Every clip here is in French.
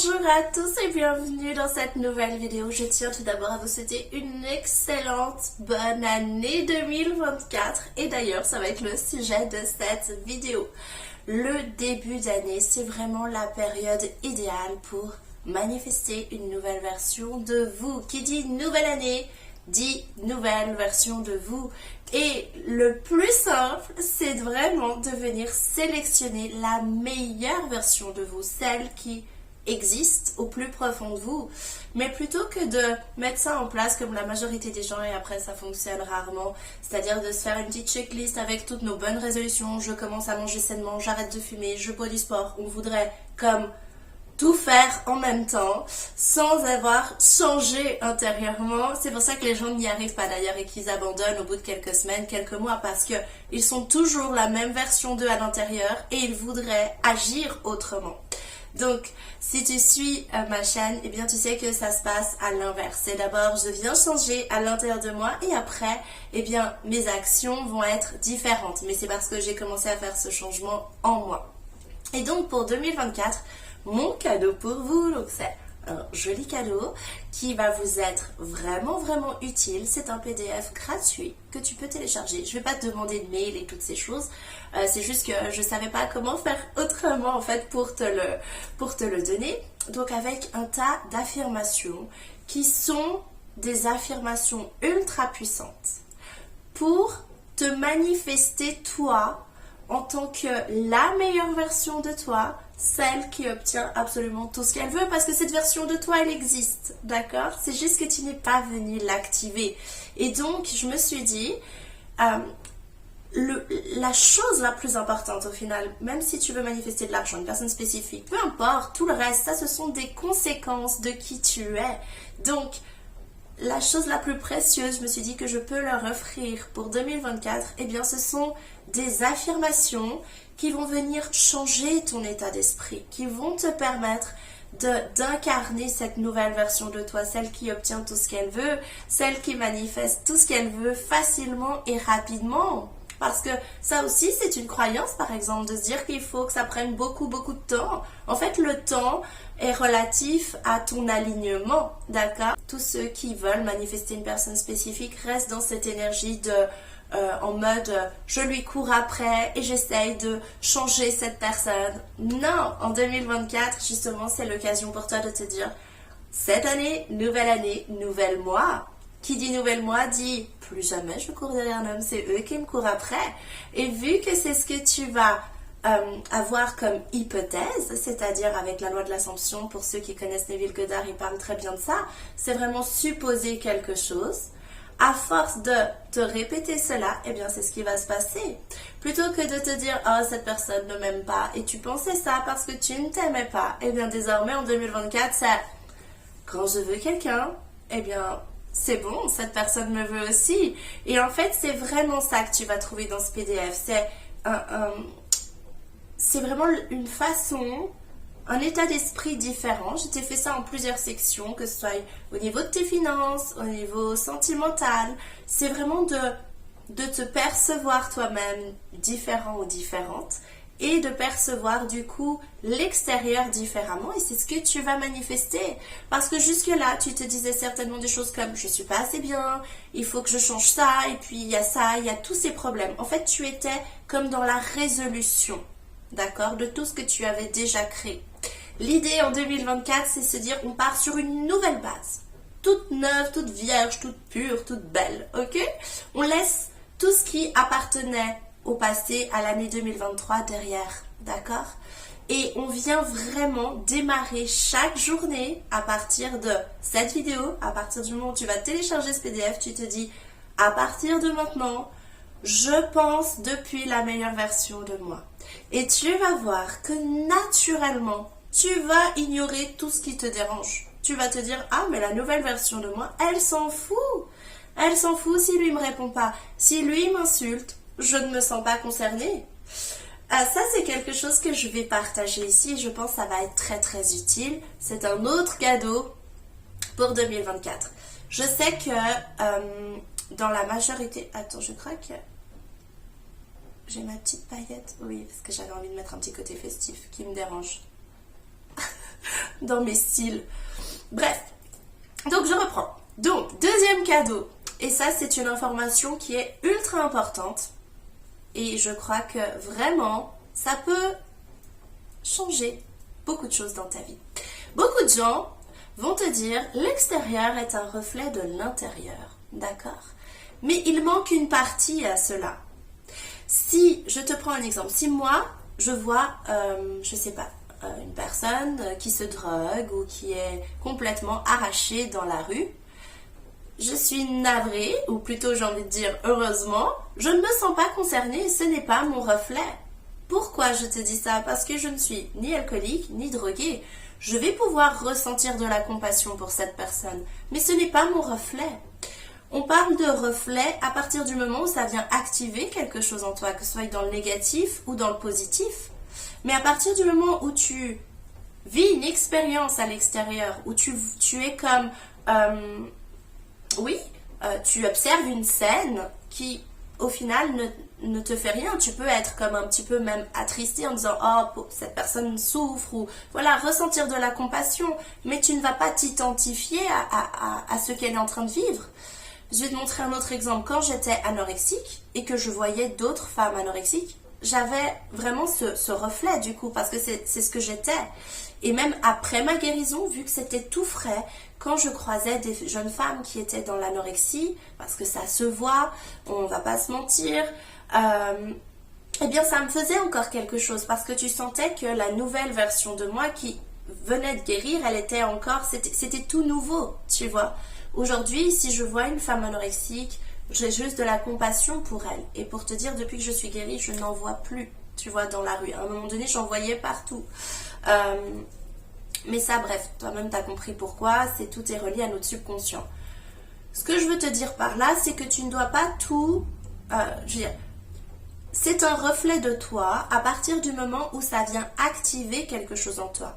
Bonjour à tous et bienvenue dans cette nouvelle vidéo. Je tiens tout d'abord à vous souhaiter une excellente bonne année 2024 et d'ailleurs ça va être le sujet de cette vidéo. Le début d'année, c'est vraiment la période idéale pour manifester une nouvelle version de vous. Qui dit nouvelle année dit nouvelle version de vous. Et le plus simple, c'est vraiment de venir sélectionner la meilleure version de vous, celle qui existe au plus profond de vous. Mais plutôt que de mettre ça en place comme la majorité des gens et après ça fonctionne rarement, c'est-à-dire de se faire une petite checklist avec toutes nos bonnes résolutions, je commence à manger sainement, j'arrête de fumer, je bois du sport, on voudrait comme tout faire en même temps sans avoir changé intérieurement. C'est pour ça que les gens n'y arrivent pas d'ailleurs et qu'ils abandonnent au bout de quelques semaines, quelques mois, parce que ils sont toujours la même version d'eux à l'intérieur et ils voudraient agir autrement. Donc, si tu suis ma chaîne, eh bien tu sais que ça se passe à l'inverse. C'est d'abord, je viens changer à l'intérieur de moi et après, eh bien mes actions vont être différentes. Mais c'est parce que j'ai commencé à faire ce changement en moi. Et donc, pour 2024, mon cadeau pour vous, donc c'est un joli cadeau qui va vous être vraiment utile. C'est un PDF gratuit que tu peux télécharger. Je ne vais pas te demander de mail et toutes ces choses. C'est juste que je ne savais pas comment faire autrement en fait pour te le donner. Donc avec un tas d'affirmations qui sont des affirmations ultra puissantes pour te manifester toi en tant que la meilleure version de toi, celle qui obtient absolument tout ce qu'elle veut, parce que cette version de toi, elle existe, d'accord? C'est juste que tu n'es pas venu l'activer. Et donc, je me suis dit, la chose la plus importante au final, même si tu veux manifester de l'argent, une personne spécifique, peu importe, tout le reste, ça, ce sont des conséquences de qui tu es. Donc, la chose la plus précieuse, je me suis dit que je peux leur offrir pour 2024, eh bien ce sont des affirmations qui vont venir changer ton état d'esprit, qui vont te permettre d'incarner cette nouvelle version de toi, celle qui obtient tout ce qu'elle veut, celle qui manifeste tout ce qu'elle veut facilement et rapidement. Parce que ça aussi, c'est une croyance, par exemple, de se dire qu'il faut que ça prenne beaucoup de temps. En fait, le temps est relatif à ton alignement, d'accord? Tous ceux qui veulent manifester une personne spécifique restent dans cette énergie en mode je lui cours après et j'essaye de changer cette personne. Non, en 2024, justement, c'est l'occasion pour toi de te dire cette année, nouvel mois. Qui dit nouvel mois dit plus jamais je cours derrière un homme, c'est eux qui me courent après. Et vu que c'est ce que tu vas avoir comme hypothèse, c'est-à-dire avec la loi de l'Assomption, pour ceux qui connaissent Neville Goddard, il parle très bien de ça, c'est vraiment supposer quelque chose. À force de te répéter cela, eh bien c'est ce qui va se passer. Plutôt que de te dire « Oh, cette personne ne m'aime pas » et tu pensais ça parce que tu ne t'aimais pas, eh bien désormais en 2024, c'est « Quand je veux quelqu'un, eh bien c'est bon, cette personne me veut aussi. » Et en fait, c'est vraiment ça que tu vas trouver dans ce PDF. C'est vraiment une façon, un état d'esprit différent. Je t'ai fait ça en plusieurs sections, que ce soit au niveau de tes finances, au niveau sentimental. C'est vraiment de te percevoir toi-même différent ou différente et de percevoir du coup l'extérieur différemment, et c'est ce que tu vas manifester. Parce que jusque-là, tu te disais certainement des choses comme « je suis pas assez bien, il faut que je change ça, et puis il y a ça, il y a tous ces problèmes ». En fait, tu étais comme dans la résolution, d'accord, de tout ce que tu avais déjà créé. L'idée en 2024, c'est se dire on part sur une nouvelle base, toute neuve, toute vierge, toute pure, toute belle, ok? On laisse tout ce qui appartenait au passé, à l'année 2023 derrière, d'accord? Et on vient vraiment démarrer chaque journée à partir de cette vidéo, à partir du moment où tu vas télécharger ce PDF, tu te dis, à partir de maintenant, je pense depuis la meilleure version de moi. Et tu vas voir que naturellement, tu vas ignorer tout ce qui te dérange. Tu vas te dire, ah mais la nouvelle version de moi, elle s'en fout. Elle s'en fout si lui me répond pas. Si lui m'insulte, je ne me sens pas concernée. Ça, c'est quelque chose que je vais partager ici. Je pense que ça va être très utile. C'est un autre cadeau pour 2024. Je sais que dans la majorité... Attends, je crois que j'ai ma petite paillette. Oui, parce que j'avais envie de mettre un petit côté festif qui me dérange. dans mes styles. Bref, donc je reprends. Donc, deuxième cadeau. Et ça, c'est une information qui est ultra importante. Et je crois que vraiment, ça peut changer beaucoup de choses dans ta vie. Beaucoup de gens vont te dire, l'extérieur est un reflet de l'intérieur. D'accord? Mais il manque une partie à cela. Si, je te prends un exemple, si moi, je vois, je sais pas, une personne qui se drogue ou qui est complètement arrachée dans la rue, je suis navrée, ou plutôt j'ai envie de dire heureusement, je ne me sens pas concernée, ce n'est pas mon reflet. Pourquoi je te dis ça? Parce que je ne suis ni alcoolique, ni droguée. Je vais pouvoir ressentir de la compassion pour cette personne, mais ce n'est pas mon reflet. On parle de reflet à partir du moment où ça vient activer quelque chose en toi, que ce soit dans le négatif ou dans le positif. Mais à partir du moment où tu vis une expérience à l'extérieur, où tu es comme... tu observes une scène qui, au final, ne te fait rien. Tu peux être comme un petit peu même attristé en disant « Oh, cette personne souffre » ou voilà, ressentir de la compassion. Mais tu ne vas pas t'identifier à ce qu'elle est en train de vivre. Je vais te montrer un autre exemple. Quand j'étais anorexique et que je voyais d'autres femmes anorexiques, j'avais vraiment ce reflet du coup, parce que c'est ce que j'étais. Et même après ma guérison, vu que c'était tout frais, quand je croisais des jeunes femmes qui étaient dans l'anorexie, parce que ça se voit, on va pas se mentir, eh bien ça me faisait encore quelque chose, parce que tu sentais que la nouvelle version de moi qui venait de guérir, elle était encore, c'était tout nouveau, tu vois. Aujourd'hui, si je vois une femme anorexique, j'ai juste de la compassion pour elle. Et pour te dire, depuis que je suis guérie, je n'en vois plus, tu vois, dans la rue. À un moment donné, j'en voyais partout. Mais ça, bref, toi-même, t'as compris pourquoi. Tout est relié à notre subconscient. Ce que je veux te dire par là, c'est que tu ne dois pas tout... je veux dire, c'est un reflet de toi à partir du moment où ça vient activer quelque chose en toi.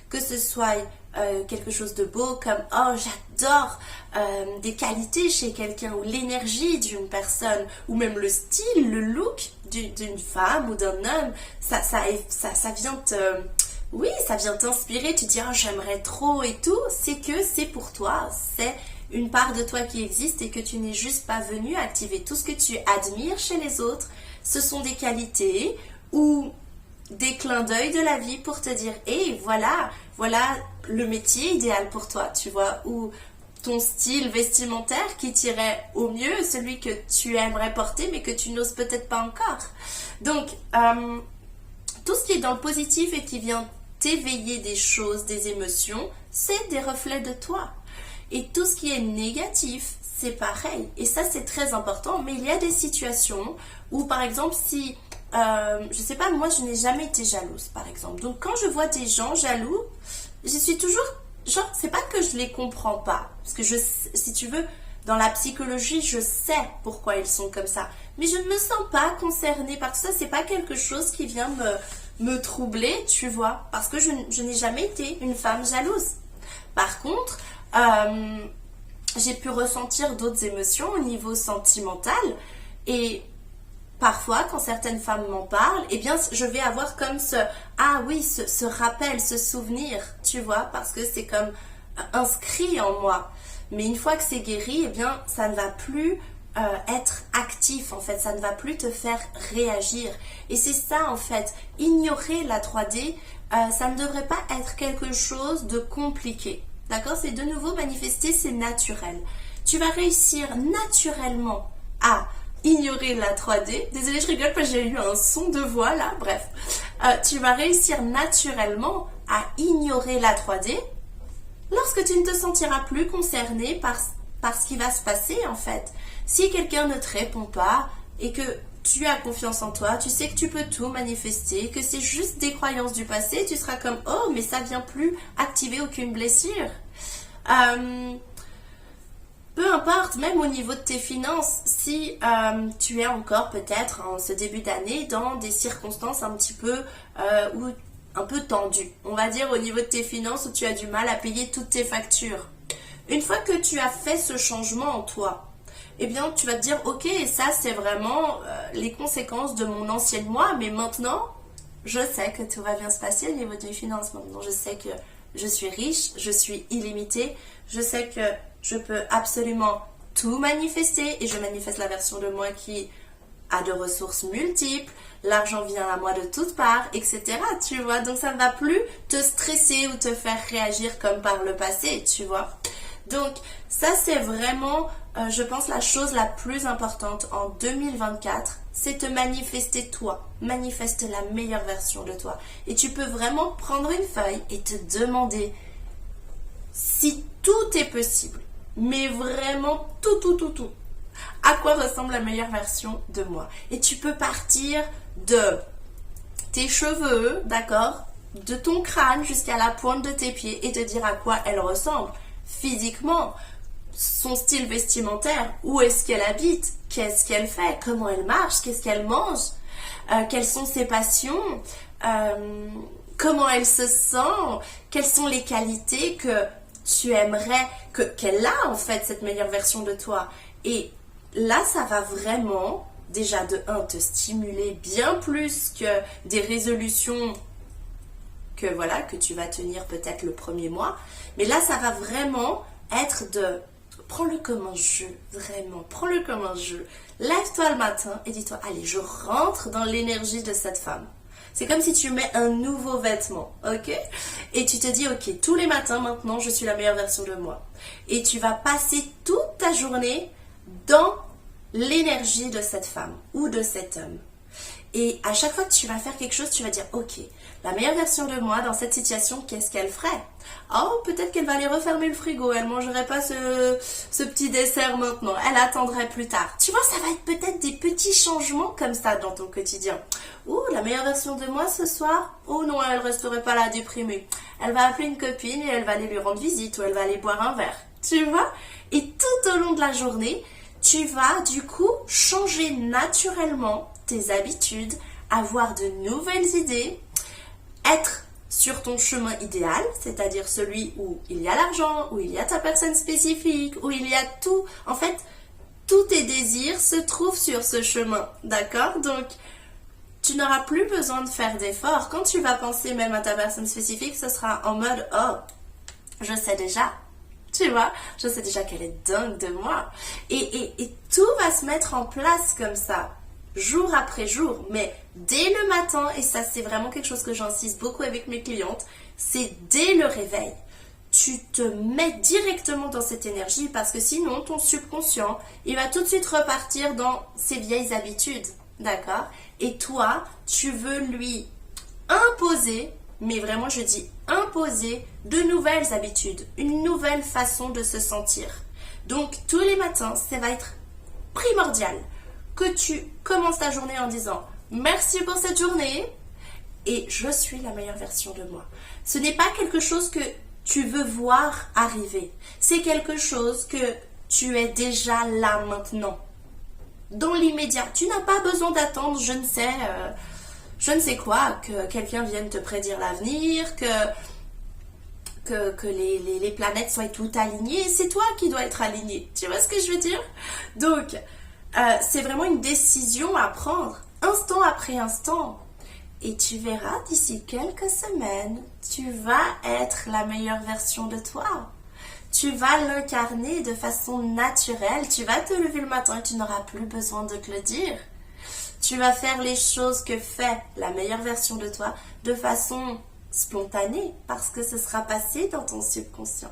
Que ce soit quelque chose de beau comme « Oh, j'adore des qualités chez quelqu'un » ou l'énergie d'une personne ou même le style, le look d'une femme ou d'un homme. Ça vient te... Oui, ça vient t'inspirer, tu te dis « Oh, j'aimerais trop » et tout. C'est que c'est pour toi, c'est une part de toi qui existe et que tu n'es juste pas venu activer. Tout ce que tu admires chez les autres, ce sont des qualités ou... des clins d'œil de la vie pour te dire hey, voilà le métier idéal pour toi, tu vois, ou ton style vestimentaire qui t'irait au mieux, celui que tu aimerais porter mais que tu n'oses peut-être pas encore. Donc tout ce qui est dans le positif et qui vient t'éveiller des choses, des émotions, c'est des reflets de toi. Et tout ce qui est négatif, c'est pareil. Et ça, c'est très important. Mais il y a des situations où, par exemple, si je sais pas, moi je n'ai jamais été jalouse par exemple, donc quand je vois des gens jaloux, je suis toujours genre, c'est pas que je les comprends pas, parce que si tu veux, dans la psychologie je sais pourquoi ils sont comme ça, mais je ne me sens pas concernée par ça, c'est pas quelque chose qui vient me troubler, tu vois, parce que je n'ai jamais été une femme jalouse. Par contre j'ai pu ressentir d'autres émotions au niveau sentimental, et parfois, quand certaines femmes m'en parlent, eh bien, je vais avoir comme ce rappel, ce souvenir, tu vois, parce que c'est comme inscrit en moi. Mais une fois que c'est guéri, eh bien, ça ne va plus être actif, en fait, ça ne va plus te faire réagir. Et c'est ça, en fait, ignorer la 3D, ça ne devrait pas être quelque chose de compliqué. D'accord? C'est de nouveau manifester, c'est naturel. Tu vas réussir naturellement à ignorer la 3D. Désolée, je rigole parce que j'ai eu un son de voix là, bref. Tu vas réussir naturellement à ignorer la 3D lorsque tu ne te sentiras plus concerné par ce qui va se passer en fait. Si quelqu'un ne te répond pas et que tu as confiance en toi, tu sais que tu peux tout manifester, que c'est juste des croyances du passé, tu seras comme « Oh, mais ça vient plus activer aucune blessure. » Peu importe, même au niveau de tes finances, si tu es encore peut-être en ce début d'année dans des circonstances un petit peu ou un peu tendues, on va dire au niveau de tes finances où tu as du mal à payer toutes tes factures. Une fois que tu as fait ce changement en toi, eh bien tu vas te dire ok, ça c'est vraiment les conséquences de mon ancien moi, mais maintenant je sais que tout va bien se passer au niveau de mes finances. Maintenant je sais que je suis riche, je suis illimitée, je sais que je peux absolument tout manifester et je manifeste la version de moi qui a de ressources multiples, l'argent vient à moi de toutes parts, etc. Tu vois, donc ça ne va plus te stresser ou te faire réagir comme par le passé, tu vois. Donc ça c'est vraiment, je pense, la chose la plus importante en 2024, c'est te manifester toi, manifeste la meilleure version de toi. Et tu peux vraiment prendre une feuille et te demander si tout est possible, mais vraiment tout. À quoi ressemble la meilleure version de moi? Et tu peux partir de tes cheveux, d'accord, de ton crâne jusqu'à la pointe de tes pieds et te dire à quoi elle ressemble physiquement, son style vestimentaire, où est-ce qu'elle habite, qu'est-ce qu'elle fait, comment elle marche, qu'est-ce qu'elle mange, quelles sont ses passions, comment elle se sent, quelles sont les qualités que tu aimerais qu'elle a en fait, cette meilleure version de toi. Et là, ça va vraiment, déjà de un, te stimuler bien plus que des résolutions que tu vas tenir peut-être le premier mois. Mais là, ça va vraiment être de... Prends-le comme un jeu, vraiment. Prends-le comme un jeu. Lève-toi le matin et dis-toi, allez, je rentre dans l'énergie de cette femme. C'est comme si tu mets un nouveau vêtement, ok? Et tu te dis, ok, tous les matins maintenant, je suis la meilleure version de moi. Et tu vas passer toute ta journée dans l'énergie de cette femme ou de cet homme. Et à chaque fois que tu vas faire quelque chose, tu vas dire, ok, la meilleure version de moi dans cette situation, qu'est-ce qu'elle ferait? Oh, peut-être qu'elle va aller refermer le frigo, elle mangerait pas ce petit dessert maintenant, elle attendrait plus tard. Tu vois, ça va être peut-être des petits changements comme ça dans ton quotidien. Ouh, la meilleure version de moi ce soir? Oh non, elle resterait pas là déprimée. Elle va appeler une copine et elle va aller lui rendre visite ou elle va aller boire un verre. Tu vois? Et tout au long de la journée, tu vas du coup changer naturellement tes habitudes, avoir de nouvelles idées, être sur ton chemin idéal, c'est-à-dire celui où il y a l'argent, où il y a ta personne spécifique, où il y a tout. En fait, tous tes désirs se trouvent sur ce chemin, d'accord? Donc, tu n'auras plus besoin de faire d'efforts. Quand tu vas penser même à ta personne spécifique, ce sera en mode « Oh, je sais déjà ». Tu vois, je sais déjà qu'elle est dingue de moi. Et tout va se mettre en place comme ça, jour après jour. Mais dès le matin, et ça c'est vraiment quelque chose que j'insiste beaucoup avec mes clientes, c'est dès le réveil. Tu te mets directement dans cette énergie parce que sinon, ton subconscient, il va tout de suite repartir dans ses vieilles habitudes. D'accord? Et toi, tu veux lui imposer, mais vraiment je dis imposer, de nouvelles habitudes, une nouvelle façon de se sentir. Donc tous les matins, ça va être primordial que tu commences ta journée en disant merci pour cette journée et je suis la meilleure version de moi. Ce n'est pas quelque chose que tu veux voir arriver, c'est quelque chose que tu es déjà là maintenant. Dans l'immédiat, tu n'as pas besoin d'attendre, je ne sais quoi, que quelqu'un vienne te prédire l'avenir, que les planètes soient toutes alignées. C'est toi qui dois être aligné. Tu vois ce que je veux dire? Donc, c'est vraiment une décision à prendre, instant après instant. Et tu verras, d'ici quelques semaines, tu vas être la meilleure version de toi. Tu vas l'incarner de façon naturelle. Tu vas te lever le matin et tu n'auras plus besoin de te le dire. Tu vas faire les choses que fait la meilleure version de toi de façon spontanée parce que ce sera passé dans ton subconscient.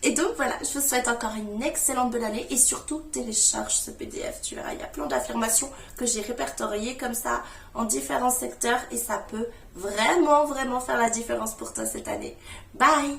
Et donc voilà, je vous souhaite encore une excellente bonne année et surtout télécharge ce PDF. Tu verras, il y a plein d'affirmations que j'ai répertoriées comme ça en différents secteurs et ça peut vraiment faire la différence pour toi cette année. Bye!